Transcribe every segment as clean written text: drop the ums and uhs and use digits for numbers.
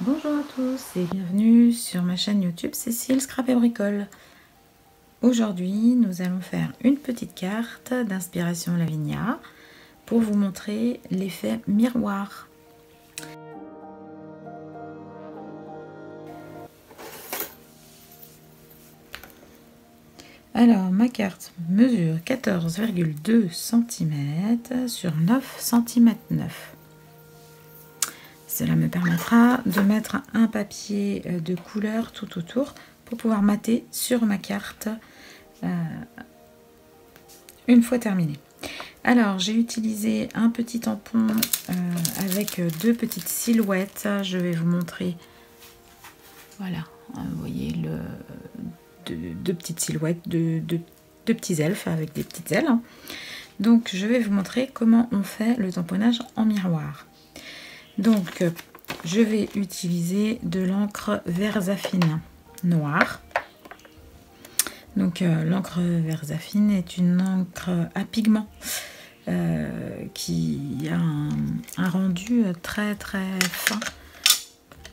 Bonjour à tous et bienvenue sur ma chaîne YouTube Cécile Scrap et Bricole. Aujourd'hui, nous allons faire une petite carte d'inspiration Lavinia pour vous montrer l'effet miroir. Alors, ma carte mesure 14,2 cm sur 9 cm 9. Cela me permettra de mettre un papier de couleur tout autour pour pouvoir mater sur ma carte une fois terminée. Alors, j'ai utilisé un petit tampon avec deux petites silhouettes. Je vais vous montrer. Voilà, vous voyez deux petites silhouettes, deux petits elfes avec des petites ailes. Donc, je vais vous montrer comment on fait le tamponnage en miroir. Donc, je vais utiliser de l'encre Versafine noire. Donc, l'encre Versafine est une encre à pigment qui a un rendu très fin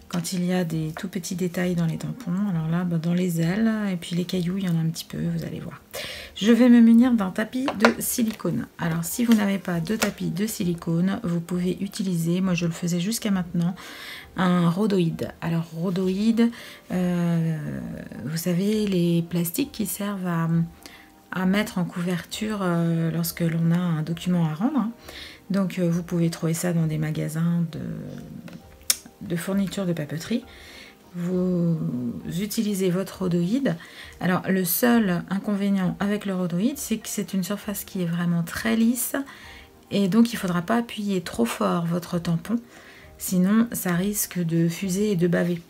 quand il y a des tout petits détails dans les tampons. Alors là, dans les ailes et puis les cailloux, il y en a un petit peu, vous allez voir. Je vais me munir d'un tapis de silicone. Alors, si vous n'avez pas de tapis de silicone, vous pouvez utiliser, moi je le faisais jusqu'à maintenant, un rhodoïde. Alors, rhodoïde, vous savez, les plastiques qui servent à mettre en couverture lorsque l'on a un document à rendre. Donc, vous pouvez trouver ça dans des magasins de fournitures de papeterie. Vous utilisez votre rhodoïde. Alors, le seul inconvénient avec le rhodoïde, c'est que c'est une surface qui est vraiment très lisse et donc il ne faudra pas appuyer trop fort votre tampon, sinon ça risque de fuser et de baver.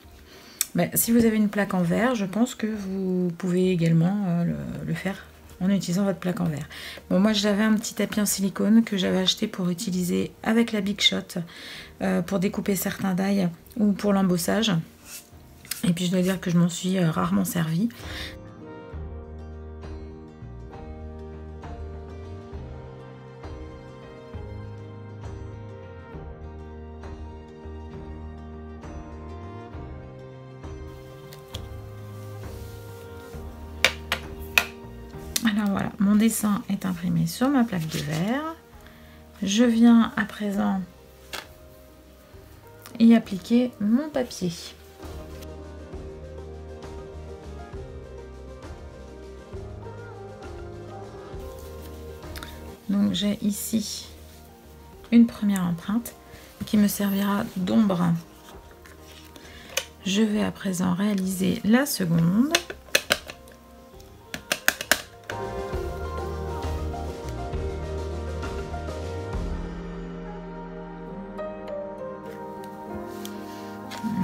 Mais si vous avez une plaque en verre, je pense que vous pouvez également le faire en utilisant votre plaque en verre. Bon, moi j'avais un petit tapis en silicone que j'avais acheté pour utiliser avec la Big Shot pour découper certains die ou pour l'embossage. Et puis je dois dire que je m'en suis rarement servi. Alors voilà, mon dessin est imprimé sur ma plaque de verre. Je viens à présent y appliquer mon papier. Donc j'ai ici une première empreinte qui me servira d'ombre. Je vais à présent réaliser la seconde.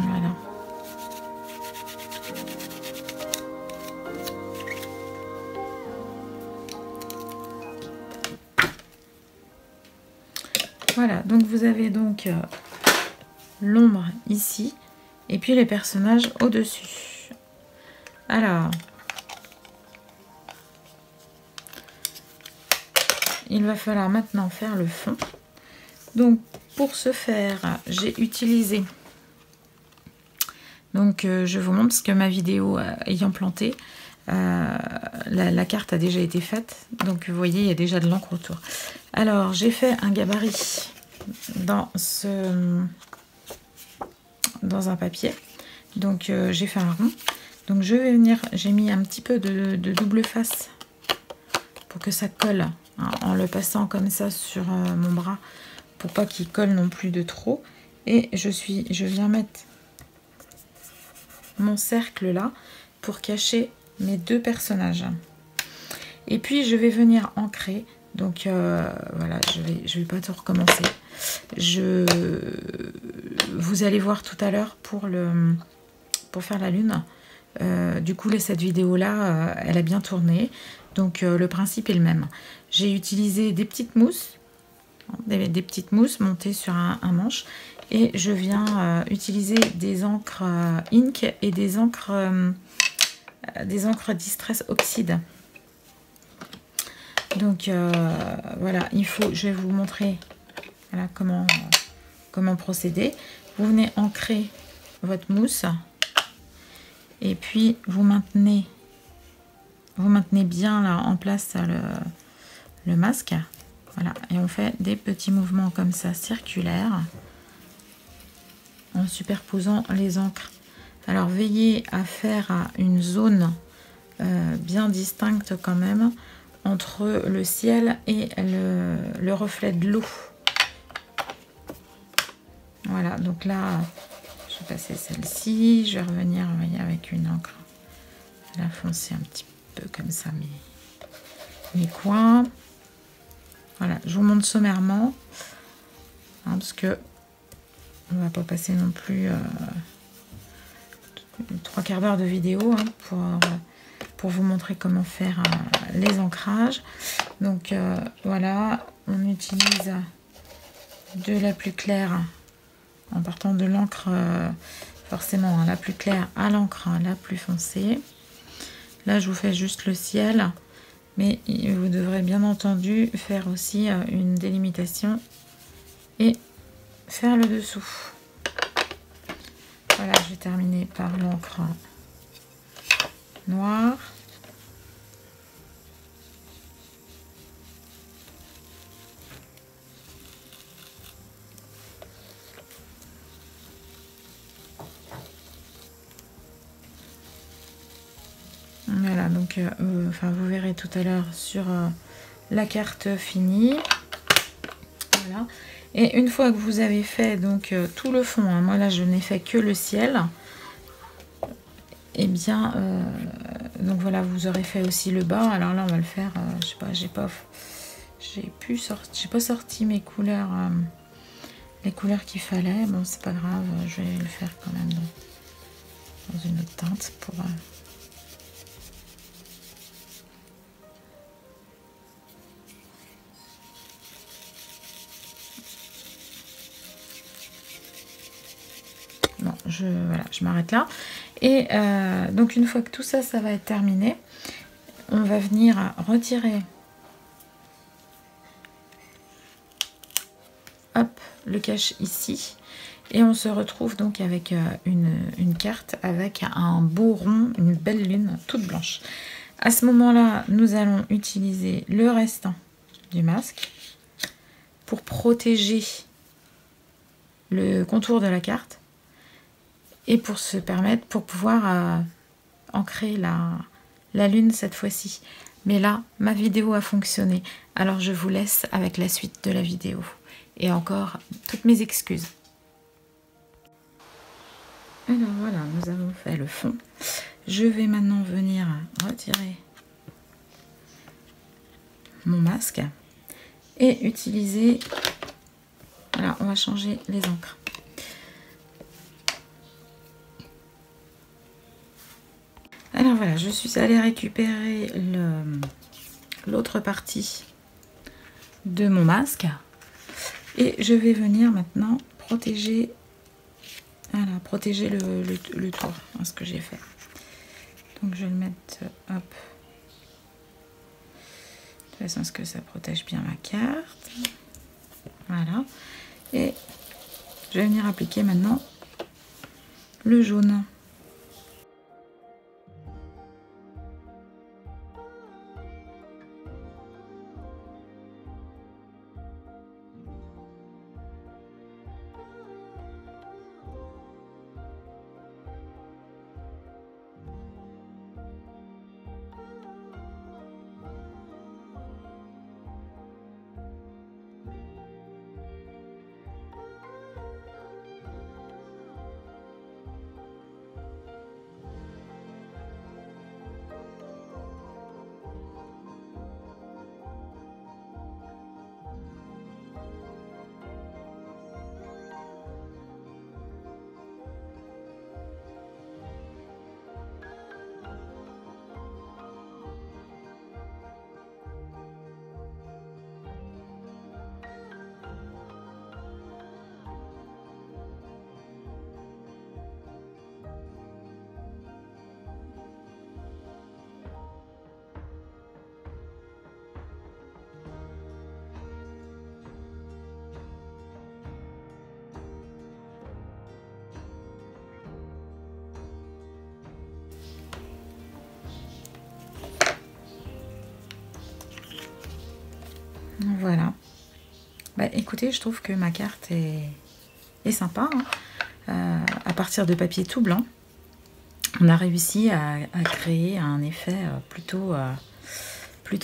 Voilà. Voilà, donc vous avez donc l'ombre ici et puis les personnages au-dessus. Alors, il va falloir maintenant faire le fond. Donc, pour ce faire, j'ai utilisé... Donc, je vous montre ce que ma vidéo ayant planté. La carte a déjà été faite. Donc, vous voyez, il y a déjà de l'encre autour. Alors, j'ai fait un gabarit dans un papier. Donc, j'ai fait un rond. Donc, je vais venir... J'ai mis un petit peu de double face pour que ça colle, hein, en le passant comme ça sur mon bras pour pas qu'il colle non plus de trop. Et je viens mettre mon cercle là pour cacher mes deux personnages. Et puis je vais venir ancrer. Donc voilà, je vais pas tout recommencer. Vous allez voir tout à l'heure pour faire la lune. Du coup, cette vidéo là, elle a bien tourné. Donc le principe est le même. J'ai utilisé des petites mousses, des petites mousses montées sur un manche. Et je viens utiliser des encres ink et des encres Distress Oxide. Donc voilà, je vais vous montrer voilà, comment procéder. Vous venez ancrer votre mousse. Et puis vous maintenez bien là en place le masque. Voilà, et on fait des petits mouvements comme ça circulaires en superposant les encres. Alors veillez à faire une zone bien distincte quand même entre le ciel et le reflet de l'eau. Voilà, donc là je vais passer celle-ci, je vais revenir, vous voyez, avec une encre, la foncer un petit peu comme ça mes coins. Voilà, je vous montre sommairement, hein, parce que on va pas passer non plus 3/4 d'heure de vidéo hein, pour vous montrer comment faire les ancrages. Donc voilà, on utilise de la plus claire en partant de l'encre forcément hein, la plus claire à l'encre la plus foncée. Là je vous fais juste le ciel, mais vous devrez bien entendu faire aussi une délimitation et faire le dessous. Voilà, je vais terminer par l'encre noire. Voilà, donc enfin, vous verrez tout à l'heure sur la carte finie. Voilà. Et une fois que vous avez fait donc tout le fond, hein, moi là je n'ai fait que le ciel, et bien donc voilà, vous aurez fait aussi le bas. Alors là on va le faire, je sais pas, j'ai pas sorti mes couleurs, les couleurs qu'il fallait. Bon, c'est pas grave, je vais le faire quand même dans une autre teinte pour bon, voilà, je m'arrête là. Et donc une fois que tout ça, ça va être terminé, on va venir retirer hop, le cache ici. Et on se retrouve donc avec une carte avec un beau rond, une belle lune toute blanche. À ce moment-là, nous allons utiliser le restant du masque pour protéger le contour de la carte et pour pouvoir ancrer la lune cette fois-ci. Mais là, ma vidéo a fonctionné, alors je vous laisse avec la suite de la vidéo. Et encore, toutes mes excuses. Alors voilà, nous avons fait le fond. Je vais maintenant venir retirer mon masque et utiliser... Voilà, on va changer les encres. Alors voilà, je suis allée récupérer l'autre partie de mon masque et je vais venir maintenant protéger, voilà, protéger le tour, hein, ce que j'ai fait. Donc je vais le mettre, hop, de façon à ce que ça protège bien ma carte. Voilà, et je vais venir appliquer maintenant le jaune. Voilà. Bah, écoutez, je trouve que ma carte est sympa. Hein. À partir de papier tout blanc, on a réussi à créer un effet plutôt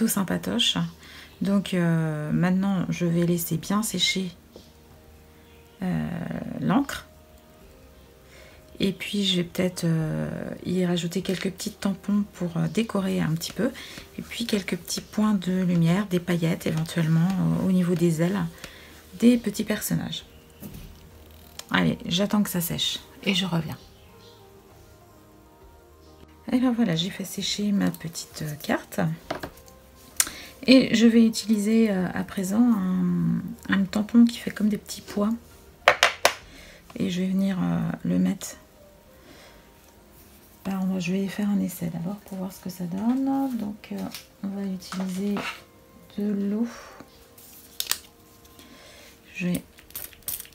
sympatoche. Donc maintenant, je vais laisser bien sécher l'encre. Et puis je vais peut-être y rajouter quelques petits tampons pour décorer un petit peu. Et puis quelques petits points de lumière, des paillettes éventuellement au niveau des ailes, des petits personnages. Allez, j'attends que ça sèche et je reviens. Et bien voilà, j'ai fait sécher ma petite carte. Et je vais utiliser à présent un tampon qui fait comme des petits pois. Et je vais venir le mettre. Alors, je vais faire un essai d'abord pour voir ce que ça donne. Donc on va utiliser de l'eau. Je vais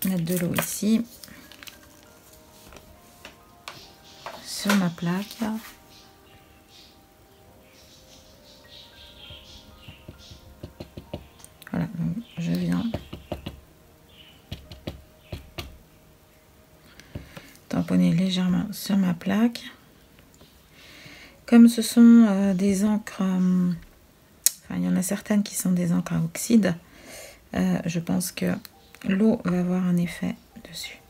mettre de l'eau ici. Sur ma plaque. Voilà, donc je viens tamponner légèrement sur ma plaque. Comme ce sont des encres, enfin il y en a certaines qui sont des encres à oxyde, je pense que l'eau va avoir un effet dessus.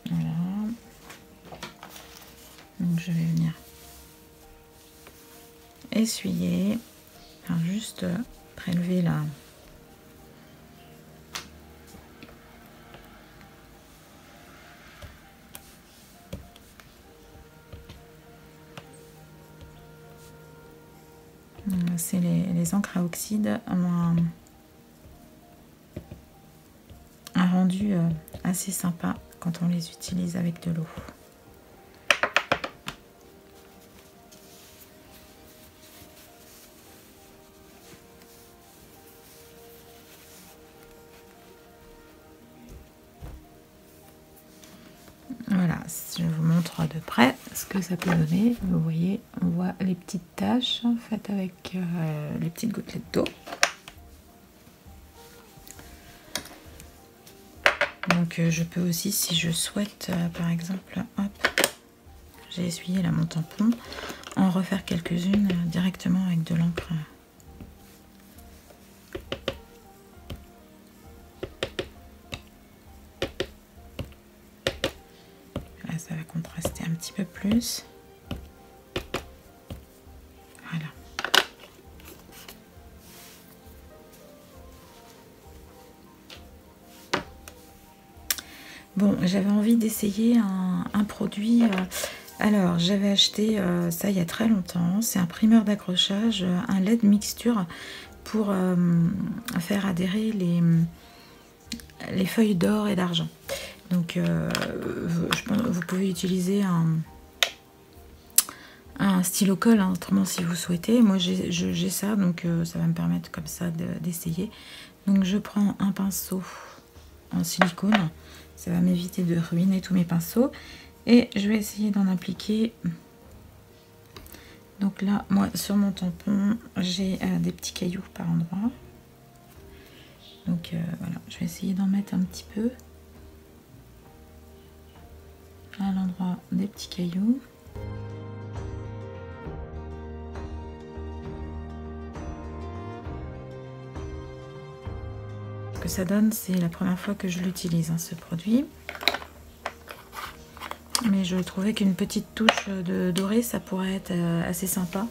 Voilà. Donc je vais venir essuyer, enfin juste prélever la... C'est les encres à oxyde ont un rendu assez sympa quand on les utilise avec de l'eau. Voilà, je vous montre de près ce que ça peut donner. Vous voyez, on voit les petites taches faites avec les petites gouttelettes d'eau. Donc je peux aussi, si je souhaite, par exemple, hop, j'ai essuyé là mon tampon, en refaire quelques-unes directement avec de l'encre. Là, ça va contraster un petit peu plus. Voilà. Bon, j'avais envie d'essayer un produit. Alors, j'avais acheté ça il y a très longtemps. C'est un primeur d'accrochage, un lait de mixture pour faire adhérer les feuilles d'or et d'argent. Donc, je pense, vous pouvez utiliser un stylo colle, hein, autrement si vous souhaitez. Moi, j'ai ça, donc ça va me permettre comme ça d'essayer. Donc, je prends un pinceau en silicone. Ça va m'éviter de ruiner tous mes pinceaux. Et je vais essayer d'en appliquer. Donc là, moi, sur mon tampon, j'ai des petits cailloux par endroit. Donc voilà, je vais essayer d'en mettre un petit peu à l'endroit des petits cailloux. Ce que ça donne, c'est la première fois que je l'utilise, hein, ce produit. Mais je trouvais qu'une petite touche de doré, ça pourrait être assez sympa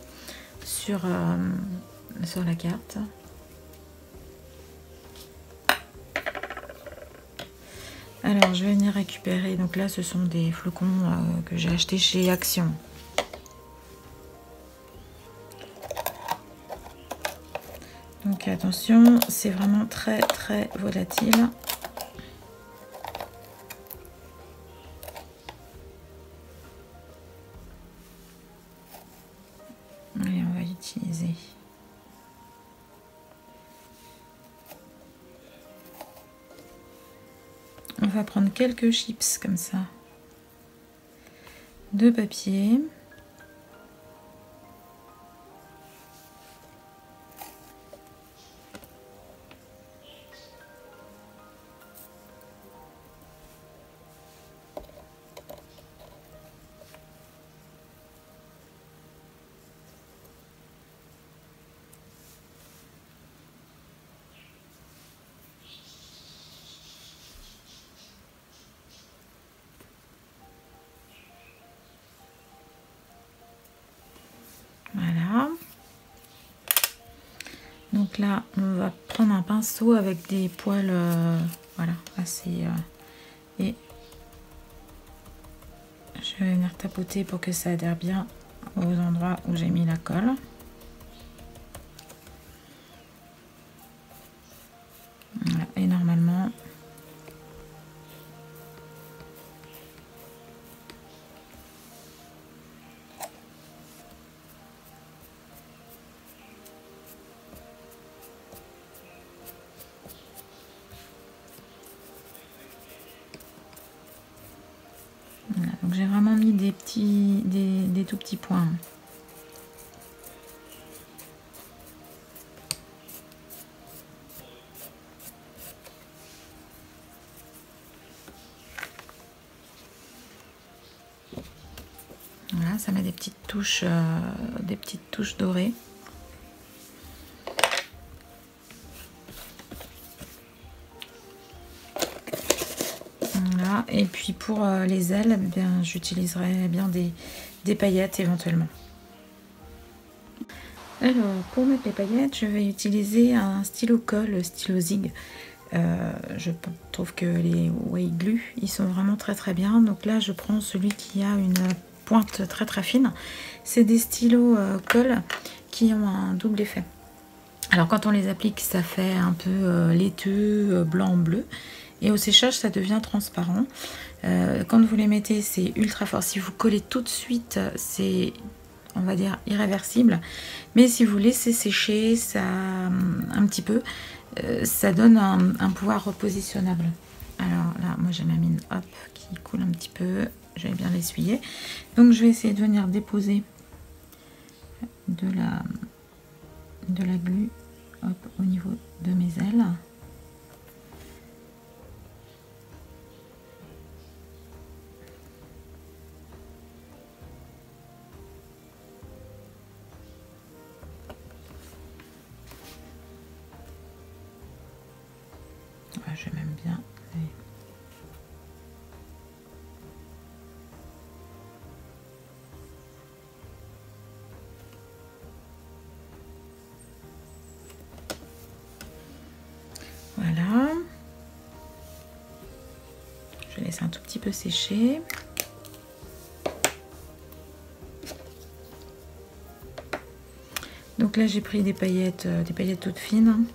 sur la carte. Alors, je vais venir récupérer. Donc là, ce sont des flocons que j'ai achetés chez Action. Donc attention, c'est vraiment très très volatile. Et on va utiliser on va prendre quelques chips comme ça de papier. Donc là, on va prendre un pinceau avec des poils, voilà, assez... et je vais venir tapoter pour que ça adhère bien aux endroits où j'ai mis la colle. Voilà, et normalement... Voilà, donc j'ai vraiment mis des tout petits points. Voilà, ça met des petites touches dorées. Voilà, et puis pour les ailes, eh bien, j'utiliserai bien des paillettes éventuellement. Alors, pour mettre les paillettes, je vais utiliser un stylo colle, stylo Zig. Je trouve que les Way Glue, ils sont vraiment très bien. Donc là, je prends celui qui a une pointe très fine. C'est des stylos colle qui ont un double effet. Alors quand on les applique, ça fait un peu laiteux, blanc-bleu. Et au séchage, ça devient transparent. Quand vous les mettez, c'est ultra fort. Si vous collez tout de suite, c'est, on va dire, irréversible. Mais si vous laissez sécher ça un petit peu, ça donne un pouvoir repositionnable. Alors là, moi j'ai ma mine, hop, qui coule un petit peu. Je vais bien l'essuyer. Donc je vais essayer de venir déposer de la glu, hop, au niveau de mes ailes. Je m'aime bien. Voilà. Je vais laisser un tout petit peu sécher. Donc là, j'ai pris des paillettes toutes fines.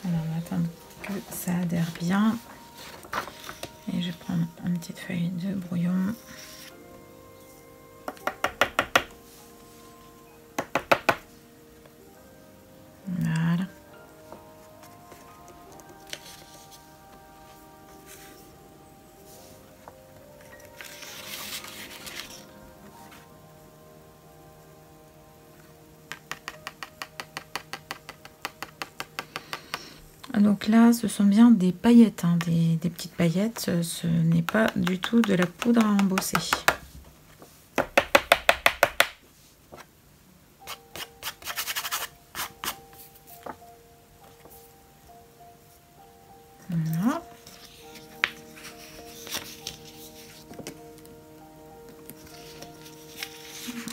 Alors, on va attendre que ça adhère bien. Et je vais prendre une petite feuille de brouillon. Voilà. Donc là, ce sont bien des paillettes, hein, des petites paillettes. Ce n'est pas du tout de la poudre à embosser. Voilà.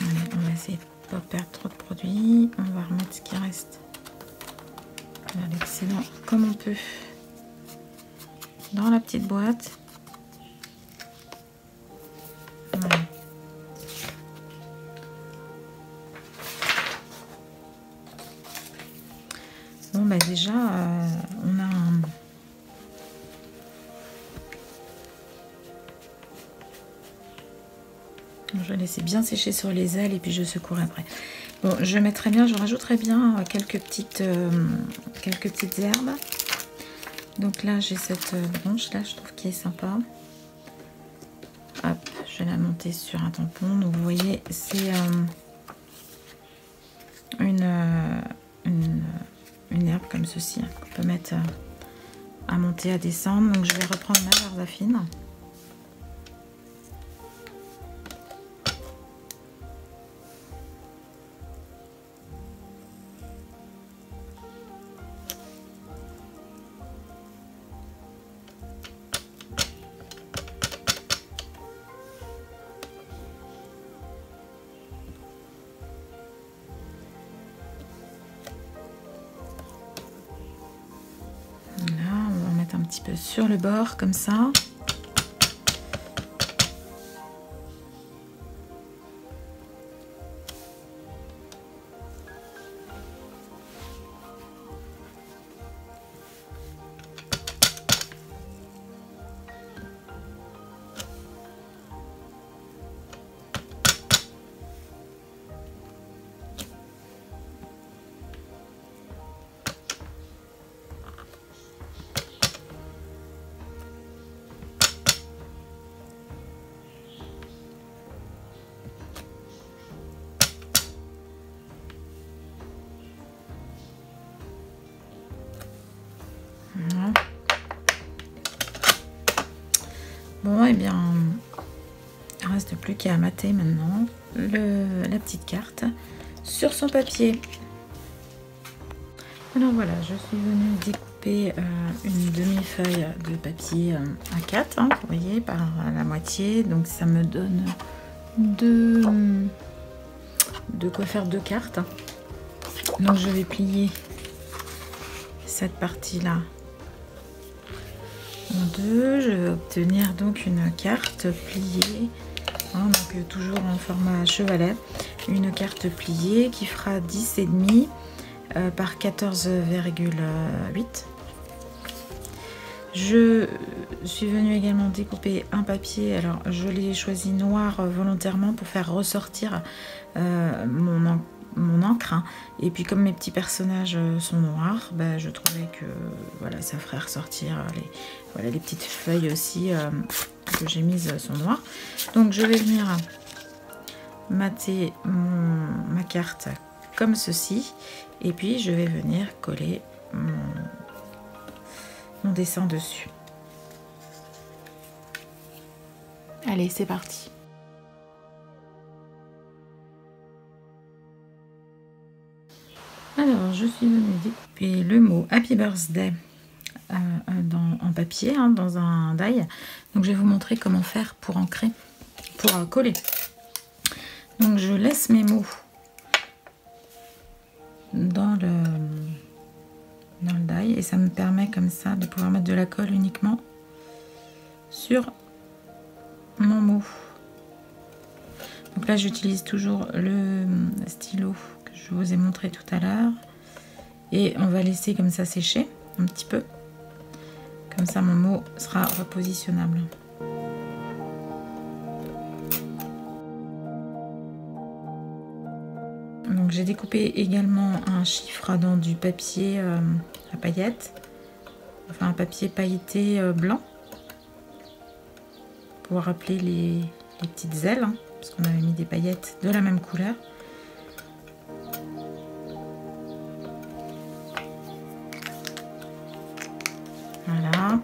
Allez, on va essayer de ne pas perdre trop de produit. On va remettre ce qui reste. L'excédent comme on peut dans la petite boîte. Voilà. Bon bah déjà on a un... Je vais laisser bien sécher sur les ailes et puis je secouerai après. Bon, je mettrai bien, je rajouterai bien quelques petites herbes. Donc là, j'ai cette branche là, je trouve qui est sympa. Hop, je vais la monter sur un tampon. Donc vous voyez, c'est une herbe comme ceci, hein, qu'on peut mettre à monter, à descendre. Donc je vais reprendre ma Verzafine. petit peu sur le bord comme ça. Voilà. Bon, et bien, il ne reste plus qu'à mater maintenant la petite carte sur son papier. Alors voilà, je suis venue découper une demi-feuille de papier A4, hein, vous voyez, par la moitié. Donc ça me donne de quoi faire 2 cartes. Donc je vais plier cette partie-là en 2. Je vais obtenir donc une carte pliée, hein, donc toujours en format chevalet. Une carte pliée qui fera 10,5 par 14,8. Je suis venue également découper un papier. Alors je l'ai choisi noir volontairement pour faire ressortir mon encre, hein. Et puis comme mes petits personnages sont noirs, bah, je trouvais que voilà, ça ferait ressortir les petites feuilles aussi que j'ai mises sont noires. Donc je vais venir mater ma carte comme ceci, et puis je vais venir coller mon dessin dessus. Allez, c'est parti. Alors, je suis venue découper le mot Happy Birthday en papier, hein, dans un die. Donc, je vais vous montrer comment faire pour ancrer, pour coller. Donc, je laisse mes mots dans le die et ça me permet comme ça de pouvoir mettre de la colle uniquement sur mon mot. Donc là, j'utilise toujours le stylo que je vous ai montré tout à l'heure. Et on va laisser comme ça sécher un petit peu. Comme ça, mon mot sera repositionnable. Donc j'ai découpé également un chiffre dans du papier à paillettes. Enfin, un papier pailleté blanc. Pour rappeler les petites ailes, hein, parce qu'on avait mis des paillettes de la même couleur. Voilà.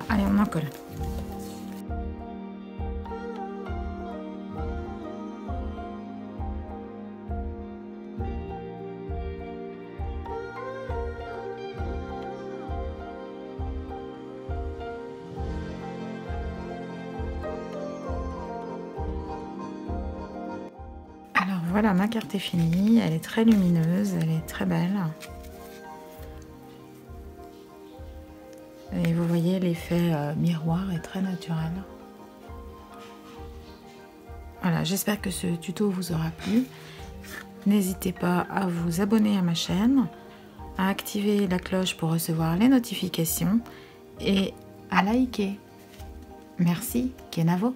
Allez, on en colle. Alors voilà, ma carte est finie. Elle est très lumineuse, elle est très belle. Et vous voyez, l'effet miroir est très naturel. Voilà, j'espère que ce tuto vous aura plu. N'hésitez pas à vous abonner à ma chaîne, à activer la cloche pour recevoir les notifications et à liker. Merci, Kenavo.